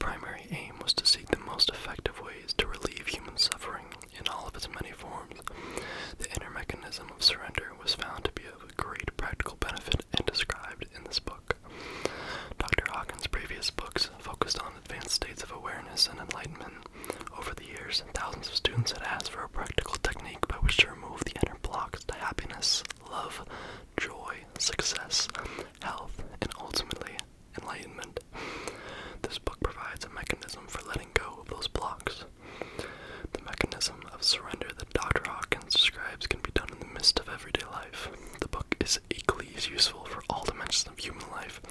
primary aim was to seek the most effective ways to relieve human suffering in all of its many forms. The inner mechanism of surrender was found to be of great practical benefit and described in this book. Dr. Hawkins' previous books focused on advanced states of awareness and enlightenment. Over the years, thousands of students had asked for a practical technique by which to remove the inner blocks to happiness, love, joy, success, health, and ultimately, enlightenment. This book provides a mechanism for letting go of those blocks. The mechanism of surrender that Dr. Hawkins describes can be done in the midst of everyday life. The book is equally as useful for all dimensions of human life: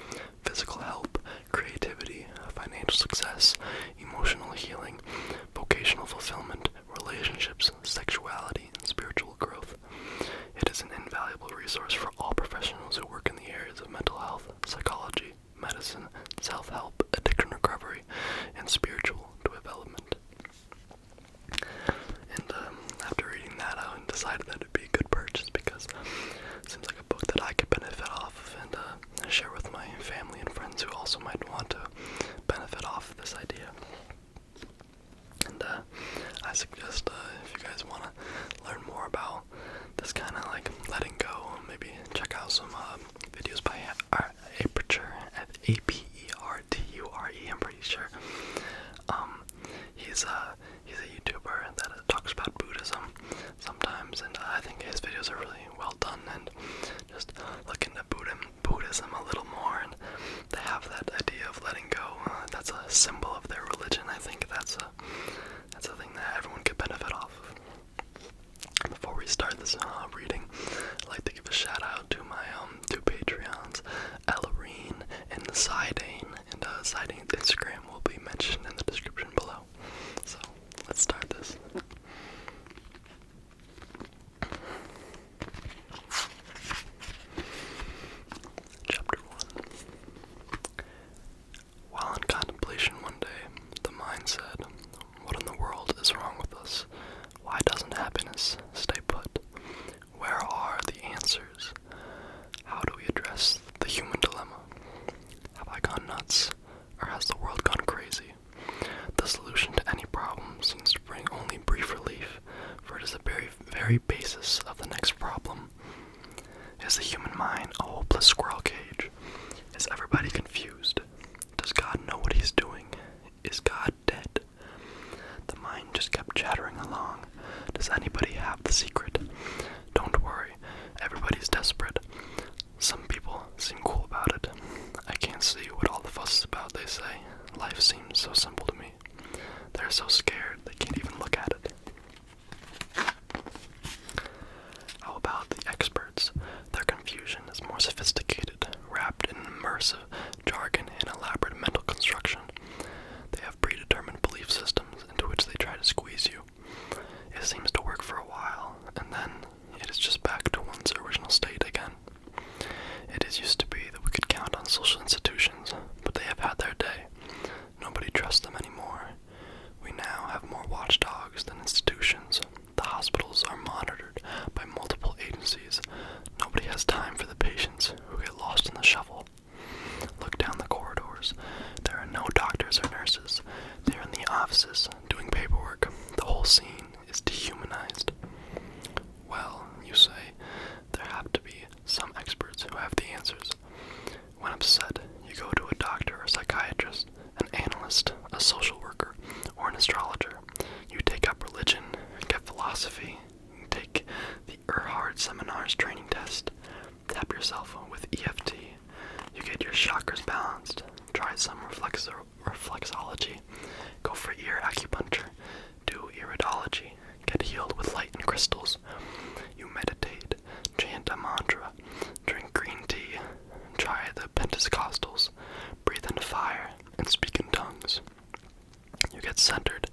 physical health, creativity, financial success, emotional healing, vocational fulfillment, relationships, sexuality, and spiritual growth. It is an invaluable resource for all professionals who work in the areas of mental health, psychology, medicine, self-help, addiction recovery, and spiritual development. And after reading that, I decided that it'd be a good purchase because it seems like a book that I could benefit off of and share with my family and friends who also might want to benefit off of this idea. And I suggest if you guys want to learn more about this kind of like letting go, maybe check out some videos by Aperture, Aperture, I'm pretty sure. He's a YouTuber that talks about Buddhism sometimes, and I think his videos are really well done. And just look into Buddhism a little more, and they have that idea of letting go. That's a symbol of their religion. I think that's a thing that everyone could benefit off of. Before we start this reading, I'd like to give a shout out to my two Patreons, Ellarine and Zidane, and Zidane's Instagram will be mentioned in the description below. So let's start this. Chapter 1. While in contemplation one day, the mind said, "What in the world is wrong with us? Why doesn't happiness stay put? Where are the answers? How do we address the human dilemma? Have I gone nuts, or has the world gone crazy? The solution to any problem seems to bring only brief relief, for it is the very basis of the next problem. Is the human mind a hopeless squirrel cage? Is everybody confused? Does God know what he's doing? Is God dead?" The mind just kept chattering along. Does anybody have the secret? Don't worry, everybody's desperate. Some people seem cool about it. I can't see what all the fuss is about, they say. Life seems so simple to me. They're so scared they can't even look at it. How about the experts? Their confusion is more sophisticated, wrapped in immersive jargon and elaborate mental construction. They have predetermined belief systems into which they try to squeeze you. It seems to work for a while, and then it is just back to one's original state again. It used to be that we could count on social institutions, but they have had their day. Nobody trusts them anymore. We now have more watchdogs than institutions. The hospitals are monitored by multiple agencies. Nobody has time for the patients who get lost in the shuffle. Look down the corridors. There are no doctors or nurses. They are in the offices doing paperwork. The whole scene is dehumanized. Well, you say, there have to be some experts who have the answers. When upset, you go to a doctor or psychiatrist, an analyst, a social worker, or an astrologer. You take up religion, get philosophy, you take the Erhard Seminars training test, tap yourself with EFT, you get your chakras balanced, try some reflexology, go for ear acupuncture, do iridology, get healed with light and crystals. You meditate, chant a mantra, drink green tea, try the Pentecostals, breathe into fire, and speak in tongues. You get centered,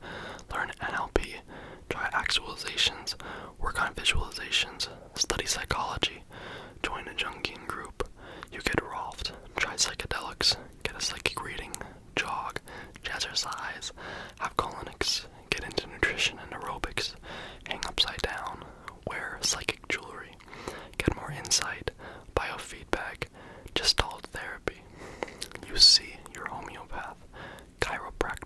learn NLP, try actualizations, work on visualizations, study psychology, join a Jungian group. You get Rolfed, try psychedelics, get a psychic reading, jog, jazzercise, have colonics, get into nutrition and aerobics, hang upside down, wear psychic jewelry, get more insight, biofeedback, gestalt therapy. You see your homeopath, chiropractor,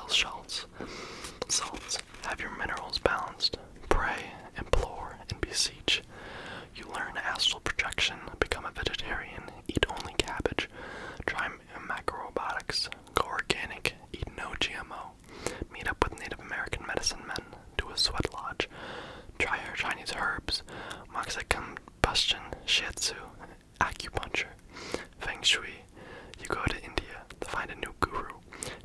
salts. Have your minerals balanced. Pray, implore, and beseech. You learn astral projection, become a vegetarian, eat only cabbage, try macrobiotics, go organic, eat no GMO, meet up with Native American medicine men, do a sweat lodge, try our Chinese herbs, moxic combustion, shiatsu, acupuncture, feng shui. You go to India to find a new guru,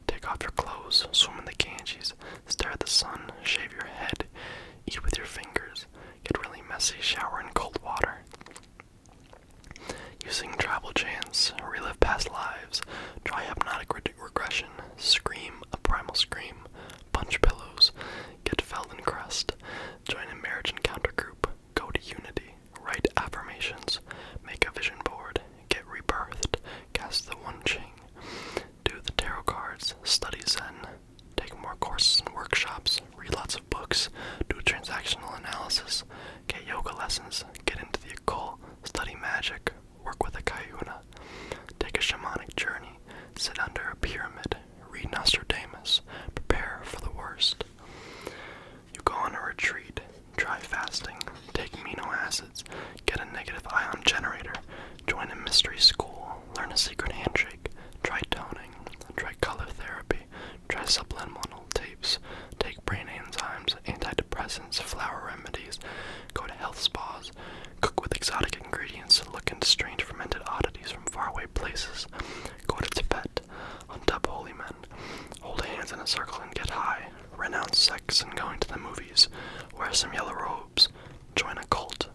take off your clothes, swim in the Ganges, stare at the sun, shave your head, eat with your fingers, get really messy, shower in cold water. Using travel chants, relive past lives, try hypnotic regression, scream a primal scream, punch pillows, get Feldenkrais, join a marriage encounter group, go to Unity, write affirmations, make a vision board, get rebirthed, cast the One Ching, do the tarot cards, study Zen, take more courses and workshops, read lots of books, do transactional analysis, get yoga lessons, get into the occult, study magic, work with a kahuna, take a shamanic journey, sit under a pyramid, read Nostradamus, prepare for the worst. You go on a retreat, try fasting, take amino acids, get a negative ion generator, join a mystery school, learn a secret handshake, try toning, try color therapy, try subliminal tapes, take brain enzymes, antidepressants, flower remedies, go to health spas, cook with exotic ingredients, look into strange fermented oddities from faraway places, go to Tibet, hunt up holy men, hold hands in a circle and get high, renounce sex and going to the movies, wear some yellow robes, join a cult,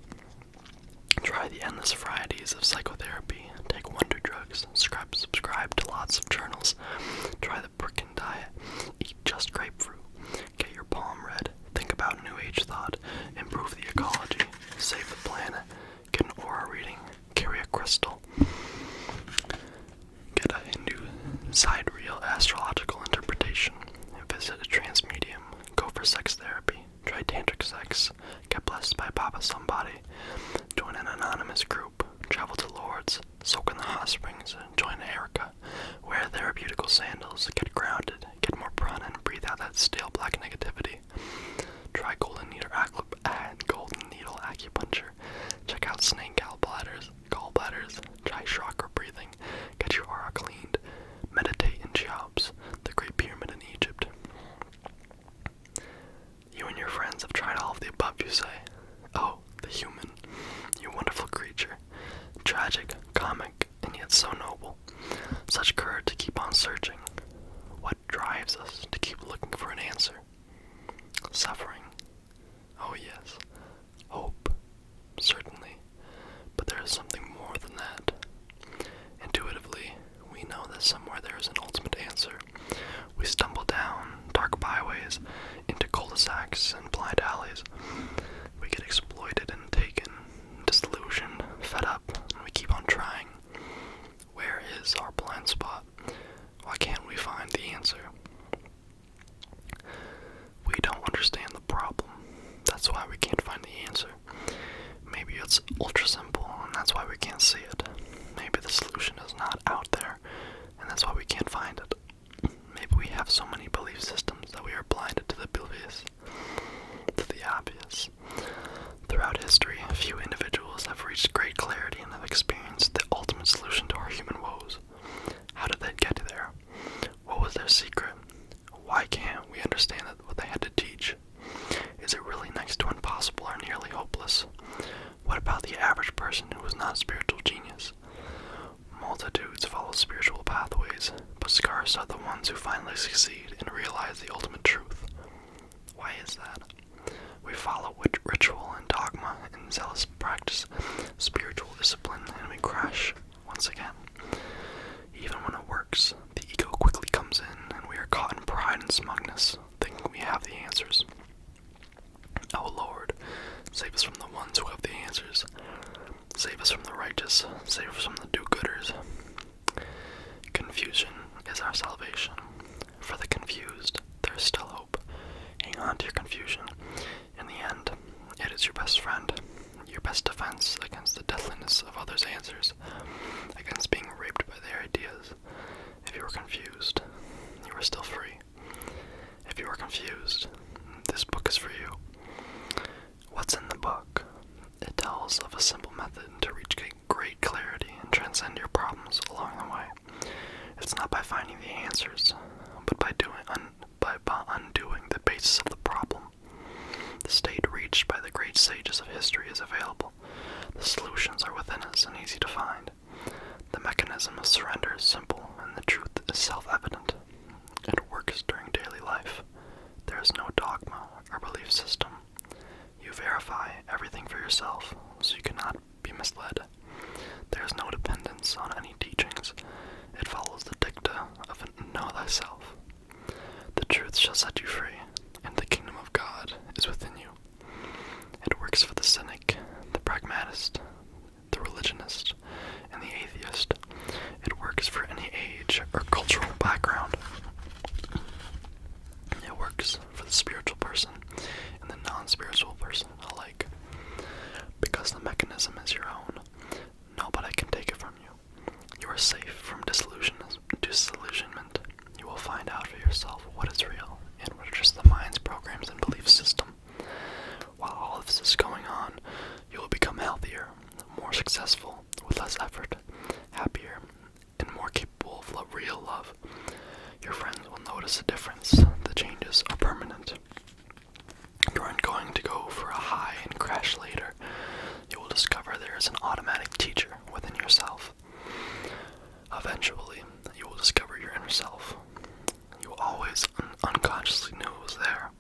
try the endless varieties of psychotherapy, take wonder drugs, subscribe to lots of journals, try the Brickin diet, eat just grapefruit, get your palm read, think about New Age thought, improve the ecology, save the planet, get an aura reading, carry a crystal, get a Hindu sidereal astrological interpretation, visit a trance medium, go for sex therapy, try tantric sex, get blessed by Papa Somebody, join an anonymous group, travel to Lourdes, soak in the hot springs, join Erica, wear therapeutical sandals, get grounded, get more prana and breathe out that stale black negativity, try golden needle acupuncture, check out snake gallbladders, try chakra breathing, get your aura cleaned, meditate in Cheops, the Great Pyramid in Egypt. You and your friends have tried all of the above, you say. Oh, the human, you wonderful creature, tragic, comic, and yet so noble. Such courage to keep on searching. What drives us to keep looking for an answer? Suffering. Oh yes. Hope. Certainly. But there is something more than that. Intuitively, we know that somewhere there is an ultimate answer. We stumble down dark byways, into cul-de-sacs and blind alleys. We get exploited and taken, disillusioned, fed up, and we keep on trying. Where is our blind spot? Why can't we find the answer? We don't understand the problem. That's why we can't find the answer. Maybe it's ultra simple, and that's why we can't see it. Maybe the solution is not out there, and that's why we can't find it. Maybe we have so many belief systems that we are blinded to the obvious. Throughout history, a few individuals have reached great clarity and have experienced the ultimate solution to our human woes. How did they get there? What was their secret? Why can't we understand what they had to teach? Is it really next to impossible or nearly hopeless? What about the average person who is not a spiritual genius? Multitudes follow spiritual pathways, but scarce are the ones who finally succeed and realize the ultimate truth. Why is that? We follow ritual and dogma and zealous practice, spiritual discipline, and we crash once again. Even when it works, the ego quickly comes in, and we are caught in pride and smugness, thinking we have the answers. Oh Lord, save us from the ones who have the answers. Save us from the righteous, save us from the do-gooders. Confusion is our salvation. For the confused, there is still hope. Hang on to your confusion. In the end, it is your best friend, your best defense against the deathliness of others' answers, against being raped by their ideas. If you were confused, you were still free. confused, this book is for you. What's in the book? It tells of a simple method to reach great clarity and transcend your problems along the way. It's not by finding the answers, but by undoing the basis of the problem. The state reached by the great sages of history is available. The solutions are within us and easy to find. The mechanism of surrender is simple, and the truth is self-evident. It works during daily life. There is no dogma or belief system. You verify everything for yourself, so you cannot be misled. There is no dependence on any teachings. It follows the dicta of know thyself. The truth shall set you free, and the kingdom of God is within you. It works for the cynic, the pragmatist, the religionist, and the atheist. It works for any age or cultural background. It works for the spiritual person and the non-spiritual person alike. Because the mechanism is your own, nobody can take it from you. You are safe from disillusionment. You will find out for yourself what is real and what are just the mind's programs and belief system. While all of this is going on, you will become healthier, more successful, with less effort, happier, and more capable of real love. Your friends will notice a difference. The changes are permanent. You aren't going to go for a high and crash later. You will discover there is an automatic teacher within yourself. Eventually, you will discover your inner self. You always unconsciously knew it was there.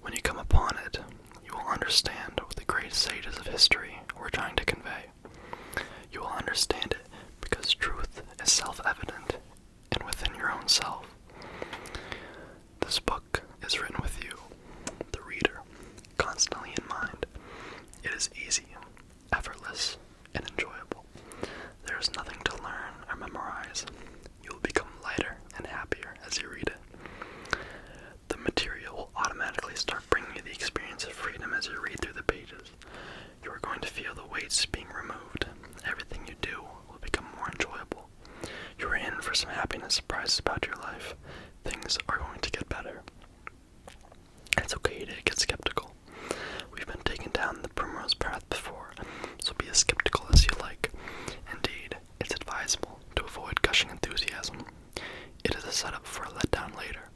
When you come upon it, you will understand what the great sages of history were trying to convey. You will understand it because truth is self-evident and within your own self. This book is written with you, the reader, constantly in mind. It is easy, effortless, and enjoyable. There is nothing to learn or memorize. You will become lighter and happier as you read it. The material will automatically start bringing you the experience of freedom as you read through the pages. You are going to feel the weights being removed. Everything you do will become more enjoyable. You are in for some happiness surprises about your life. Things are going to get better. It's okay to get skeptical. We've been taken down the primrose path before, so be as skeptical as you like. Indeed, it's advisable to avoid gushing enthusiasm. It is a setup for a letdown later.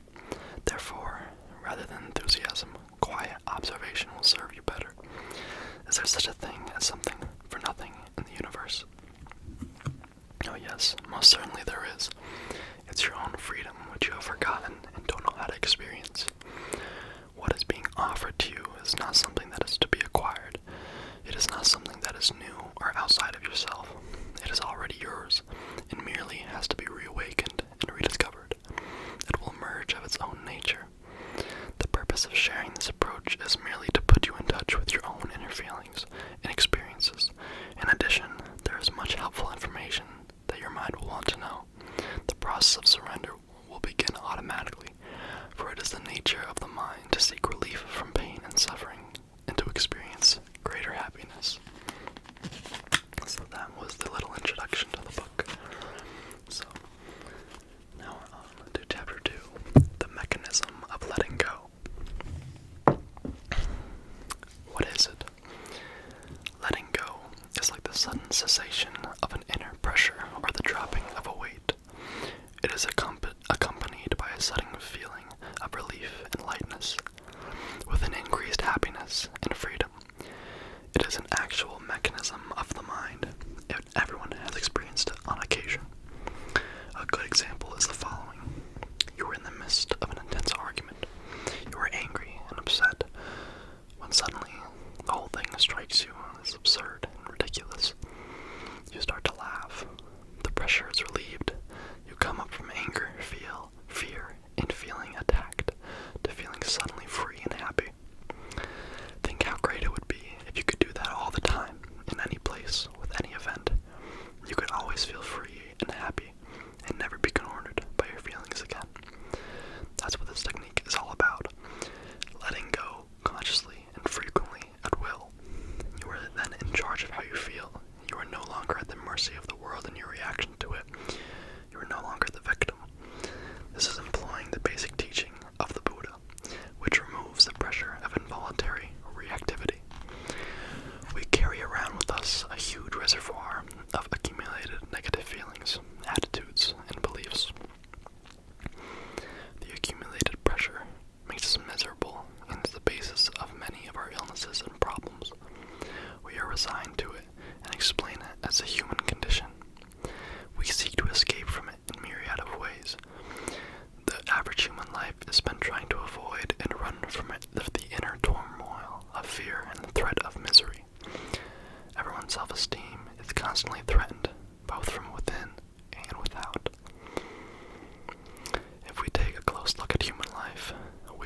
Therefore, rather than enthusiasm, quiet observation will serve you better. Is there such a thing as something for nothing in the universe? Oh yes, most certainly there is. It's your own freedom which you have forgotten and don't know how to experience. What is being offered to you is not something that is to be acquired. It is not something that is new or outside of yourself. It is already yours, and merely has to be reawakened and rediscovered. It will emerge of its own nature. The purpose of sharing this approach is merely to put you in touch with your own inner feelings and experiences. In addition, there is much helpful information that your mind will want to know. The process of surrender will begin automatically, for it is the nature of the mind to seek relief from pain and suffering and to experience greater happiness. So that was the little introduction to the book. So now we're on to chapter 2, the mechanism of letting go. What is it? Letting go is like the sudden cessation of an inner pressure or the dropping of a weight. It is accompanied by a sudden feeling of relief and lightness, with an increased happiness and freedom. It is an actual mechanism of the mind. Everyone has experienced it on occasion. A good example is the following. You were in the midst of an intense argument. You were angry and upset, when suddenly the whole thing strikes you as absurd and ridiculous. You start to laugh. The pressure is relieved. You come up from anger, fear, and feeling attacked, to feeling suddenly free and happy. Think how great it would be if you could do that all the time, in any place, with any event. You could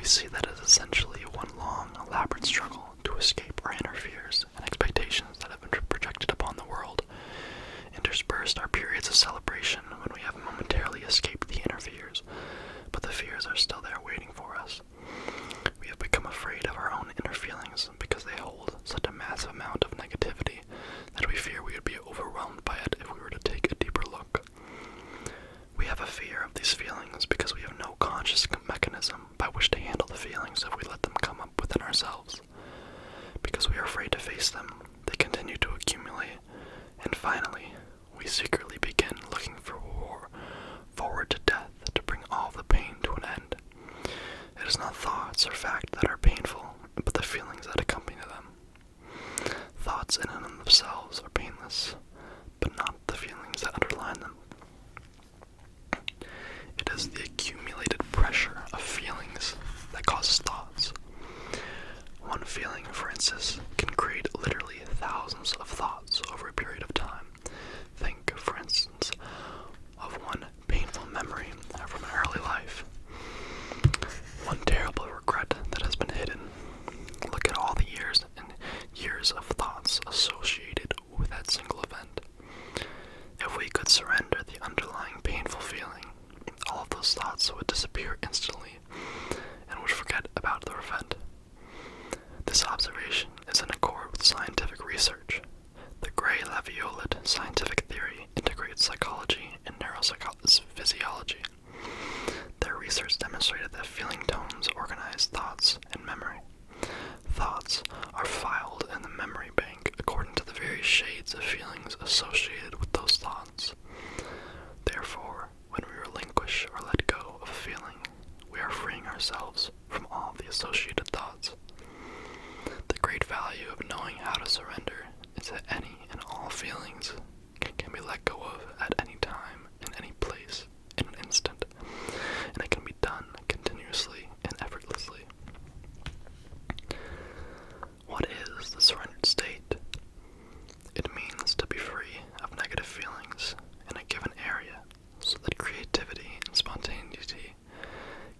see that it is essentially one long, elaborate struggle to escape our inner fears and expectations that have been projected upon the world. Interspersed are periods of celebration when we have momentarily escaped the inner fears, but the fears are still there waiting for us. We have become afraid of our own inner feelings because they hold such a massive amount of negativity that we fear we would be overwhelmed by it if we were to take a deeper look. We have a fear of these feelings because we have no conscious mechanism by which to handle the feelings if we let them come up within ourselves. Because we are afraid to face them, they continue to accumulate, and finally, we secretly begin looking forward to death to bring all of the pain to an end. It is not thoughts or fact that are painful, but the feelings that accompany them. Thoughts in and of themselves are painless, but not the feelings that underline them. It is the accumulated pressure of feelings that causes thoughts. One feeling, for instance, can create literally thousands of thoughts over a period of time. Think, for instance, of one painful memory from an early life. One terrible regret that has been hidden. Look at all the years and years of thoughts associated with that single event. If we could surrender the underlying painful feeling, all of those thoughts would disappear instantly and would forget about the event. This observation is in accord with scientific research. The Gray-Laviolet scientific theory integrates psychology and neurophysiology. Their research demonstrated that feeling tones organize thoughts and memory. Thoughts are filed in the memory bank according to the various shades of feelings associated with those thoughts. Therefore, when we relinquish or let go of a feeling, we are freeing ourselves from all the associated thoughts. The great value of knowing how to surrender is that any and all feelings can be let go of at any time, in any place, in an instant, and it can be done continuously and effortlessly. What is the surrendered state? It means to be free of negative feelings in a given area so that creativity and spontaneity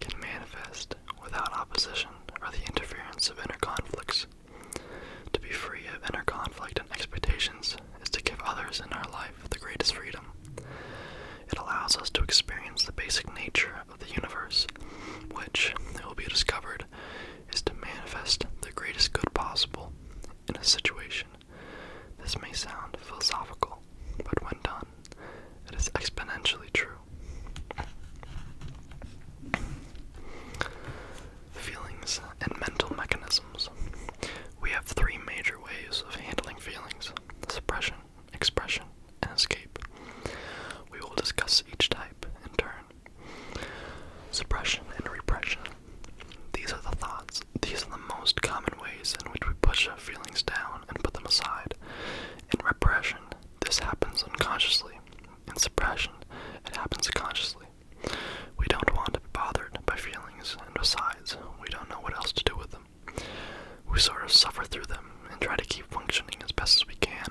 can manifest without opposition or the interference of inner conflicts. To be free of inner conflict and expectations is to give others in our life the greatest freedom. It allows us to experience the basic nature of the universe, which, it will be discovered, is to manifest the greatest good possible in a situation. This may sound philosophical, but when done, it is exponentially true. Feelings and mental mechanisms. We have three major ways of handling feelings: suppression, expression, and escape. We will discuss each type in turn. Suppression and repression. These are the most common ways in which we push our feelings down and put them aside. In repression, this happens unconsciously. In suppression, it happens consciously. We don't want to be bothered by feelings, and besides, we don't know what else to do with them. We sort of suffer through them and try to keep functioning as best as we can.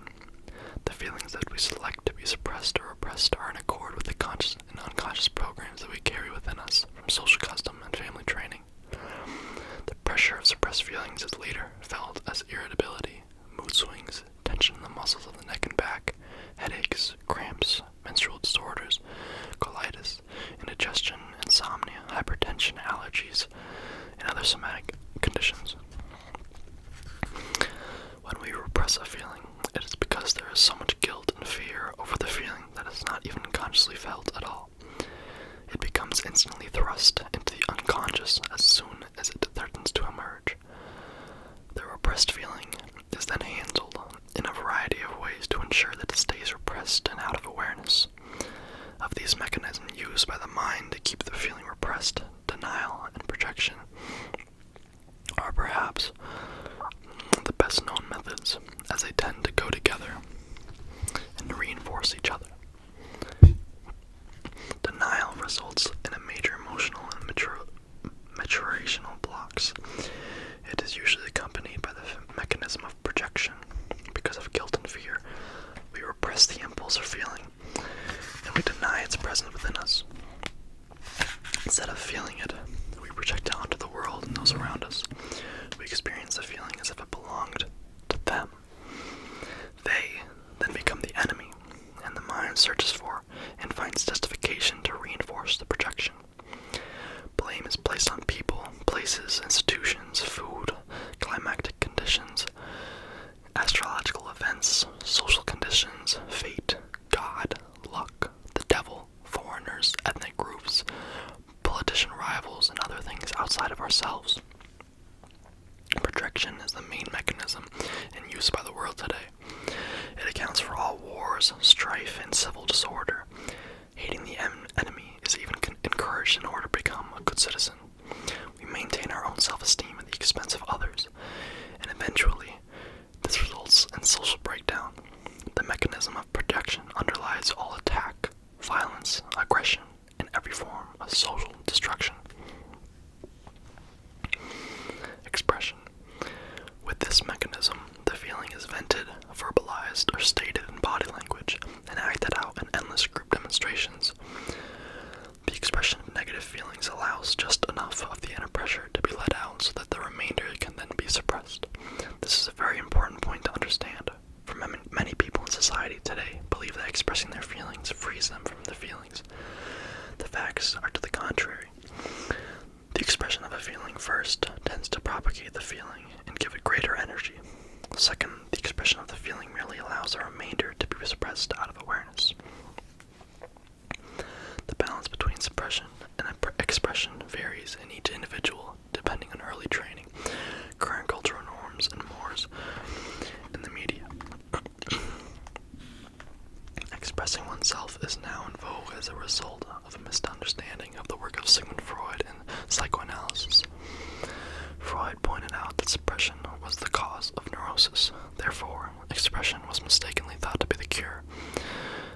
The feelings that we select to be suppressed or repressed are in accord with the conscious and unconscious programs that we carry within us from social custom and family training. The pressure of suppressed feelings is later felt as irritability, mood swings, tension in the muscles of the neck and back, headaches, cramps, menstrual disorders, colitis, indigestion, insomnia, hypertension, allergies, and other somatic conditions. When we repress a feeling, it is because there is so much guilt and fear over the feeling that is not even consciously felt at all. It becomes instantly thrust into the unconscious as soon as it threatens to emerge. The repressed feeling is then handled in a variety of ways to ensure that it stays repressed and out of awareness. Of these mechanisms used by the mind to keep the feeling repressed, denial and projection are perhaps the best known methods, as they tend to go together and reinforce each other. Denial results in a major emotional and maturational blocks. It is usually accompanied by the mechanism of projection. Because of guilt and fear, we repress the impulse or feeling, and we deny its presence within us. Instead of feeling it, we project it onto the world and places, institutions, food, climactic conditions, astrological events, social conditions, fate, God, luck, the devil, foreigners, ethnic groups, politician rivals, and other things outside of ourselves. Projection is the main mechanism in use by the world today. It accounts for all wars, strife, and civil disorder. Hating the enemy is even encouraged in order to become a good citizen. We maintain our own self-esteem at the expense of others, and eventually, this results in social breakdown. The mechanism of projection underlies all attack, violence, aggression, and every form of social destruction. Expression. With this mechanism, the feeling is vented, verbalized, or stated in body language, and acted out in endless group demonstrations. The expression of negative feelings allows just enough of the inner pressure to be let out so that the remainder can then be suppressed. This is a very important point to understand, for many people in society today believe that expressing their feelings frees them from the feelings. The facts are to the contrary. The expression of a feeling first tends to propagate the feeling and give it greater energy. Second, the expression of the feeling merely allows the remainder to be suppressed out of awareness. The balance between suppression and expression varies in each individual depending on early training, current cultural norms, and mores in the media. Expressing oneself is now in vogue as a result of a misunderstanding of the work of Sigmund Freud and psychoanalysis. Freud pointed out that suppression was the cause of neurosis. Therefore, expression was mistakenly thought to be the cure.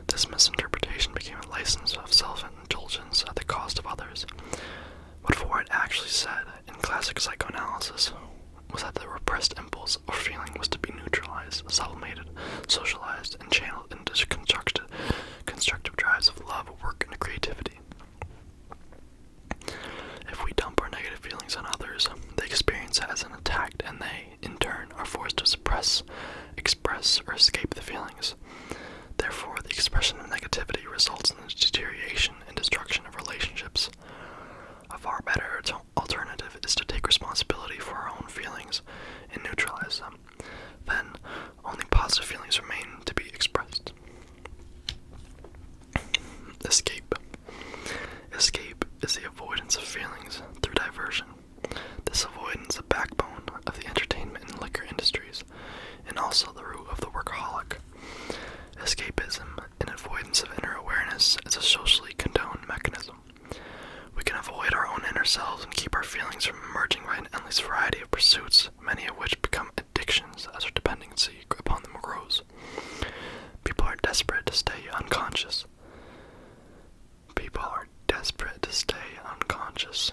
This misinterpretation became a license of self-indulgence at the cost of others. What Freud actually said in classic psychoanalysis was that the repressed impulse or feeling was to be neutralized, sublimated, socialized, and channeled into constructive drives of love, work, and creativity. If we dump our negative feelings on others, they experience it as an attack, and they, in turn, are forced to suppress, express, or escape the feelings. Therefore, the expression of negativity results in the deterioration and destruction of relationships. A far better alternative is to take responsibility for our own feelings and neutralize them. Then, only positive feelings remain to be expressed. Escape. Escape is the avoidance of feelings through diversion. This avoidance is the backbone of the entertainment and liquor industries, and also the root of the workaholic. Escapism and avoidance of inner awareness is a socially condoned mechanism. We can avoid our own inner selves and keep our feelings from emerging by an endless variety of pursuits, many of which become addictions as our dependency upon them grows. People are desperate to stay unconscious. People are desperate to stay unconscious.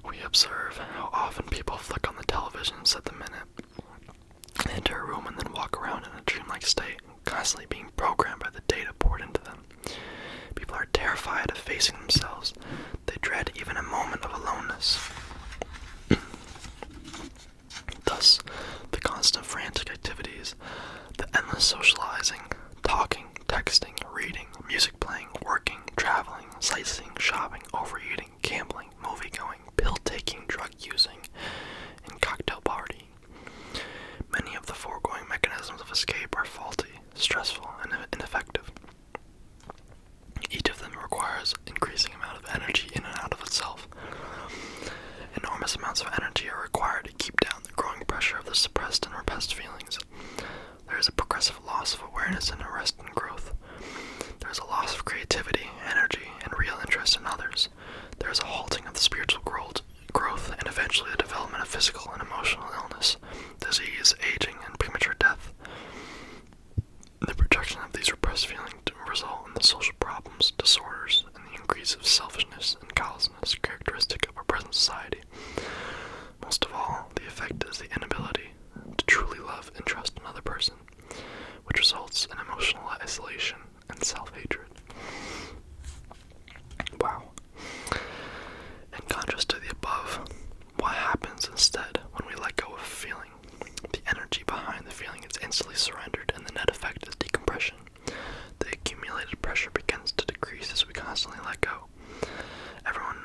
We observe how often people flick on the televisions at the minute, enter a room and then walk around in a dreamlike state, constantly being programmed by the data poured into them. People are terrified of facing themselves. They dread even a moment of aloneness. Thus, the constant frantic activities, the endless socializing, talking, texting, reading, music playing, working, traveling, sightseeing, shopping, overeating, gambling, movie-going, pill-taking, drug-using, and cocktail partying. Many of the foregoing mechanisms of escape are faulty, stressful, and ineffective. Each of them requires increasing amount of energy in and out of itself. Enormous amounts of energy are required to keep down the growing pressure of the suppressed and repressed feelings. There is a progressive loss of awareness and arrest in growth. There is a loss of creativity, energy, and real interest in others. There is a halting of the spiritual growth, and eventually the development of physical and emotional illness, disease, aging, and premature death. The projection of these repressed feelings result in the social problems, disorders, and the increase of selfishness and callousness characteristic of our present society. Most of all, the effect is the inability to truly love and trust another person, which results in emotional isolation and self-hatred. Wow. In contrast to the above, what happens instead when we let go of a feeling? The energy behind the feeling is instantly surrendered, and the net effect is decompression. The accumulated pressure begins to decrease as we constantly let go. Everyone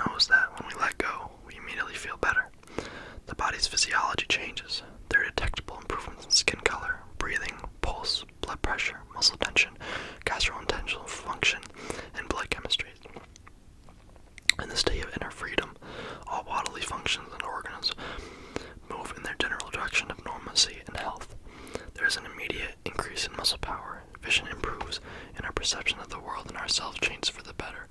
inner freedom. All bodily functions and organs move in their general direction of normalcy and health. There is an immediate increase in muscle power. Vision improves, and our perception of the world and ourselves changes for the better.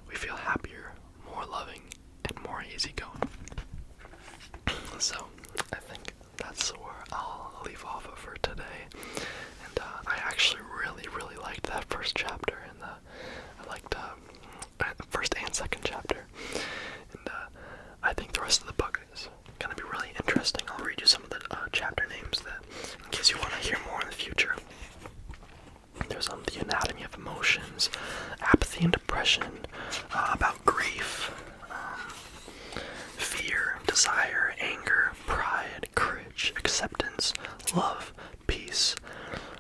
We feel happier, more loving, and more easygoing. So, I think that's where I'll leave off of for today. And I actually really liked that first chapter, and I liked first and second chapter. And I think the rest of the book is going to be really interesting. I'll read you some of the chapter names that, in case you want to hear more in the future. There's the anatomy of emotions, apathy and depression, about grief, fear, desire, anger, pride, courage, acceptance, love, peace,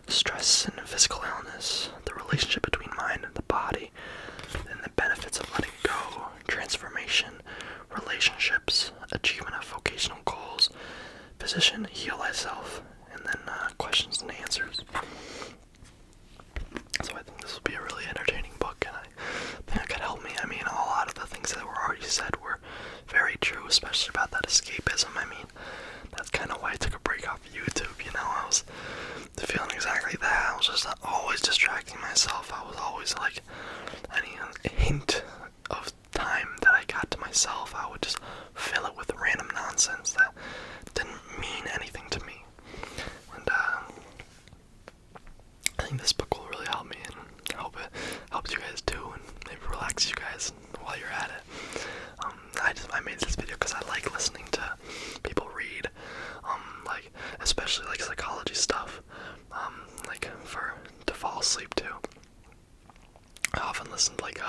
stress and physical illness, the relationship between mind and the body, and the benefits of letting go, transformation, relationships, achievement of vocational goals, physician, heal thyself, and then questions and answers. So I think this will be a really entertaining book, and I think it could help me. I mean, a lot of the things that were already said were very true, especially about that escapism. I mean, that's kind of why I took a break off YouTube, you know. I was feeling exactly that. I was just always distracting myself. I was always like, any hint of time that I got to myself, I would just fill it with random nonsense that didn't mean anything to me. And I think this book will really help me, and I hope it helps you guys too, and maybe relax you guys while you're at it. I made this video because I like listening to people read, like especially like psychology stuff, like to fall asleep to. I often listen to like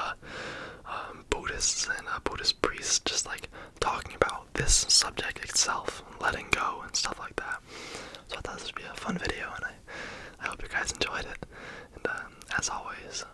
Buddhists and Buddhist priests just like talking about this subject itself, letting go and stuff like that. So I thought this would be a fun video, and I hope you guys enjoyed it. And as always,